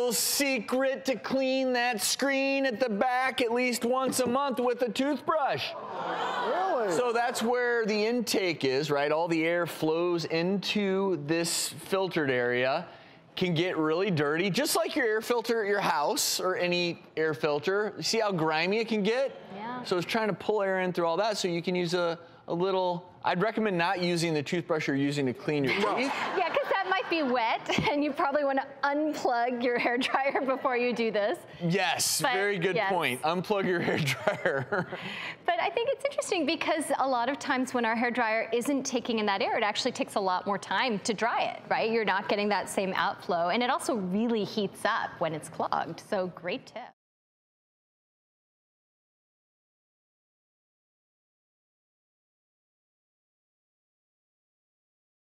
little secret to clean that screen at the back at least once a month with a toothbrush. Really? So that's where the intake is, right? All the air flows into this filtered area. Can get really dirty, just like your air filter at your house or any air filter. See how grimy it can get? Yeah. So it's trying to pull air in through all that, so you can use a little, I'd recommend not using the toothbrush you're using to clean your teeth. Yeah, because that might be wet, and you probably want to unplug your hair dryer before you do this. Yes, But, very good yes. point. Unplug your hair dryer. But I think it's interesting because a lot of times when our hair dryer isn't taking in that air, it actually takes a lot more time to dry it, right? You're not getting that same outflow, and it also really heats up when it's clogged, so great tip.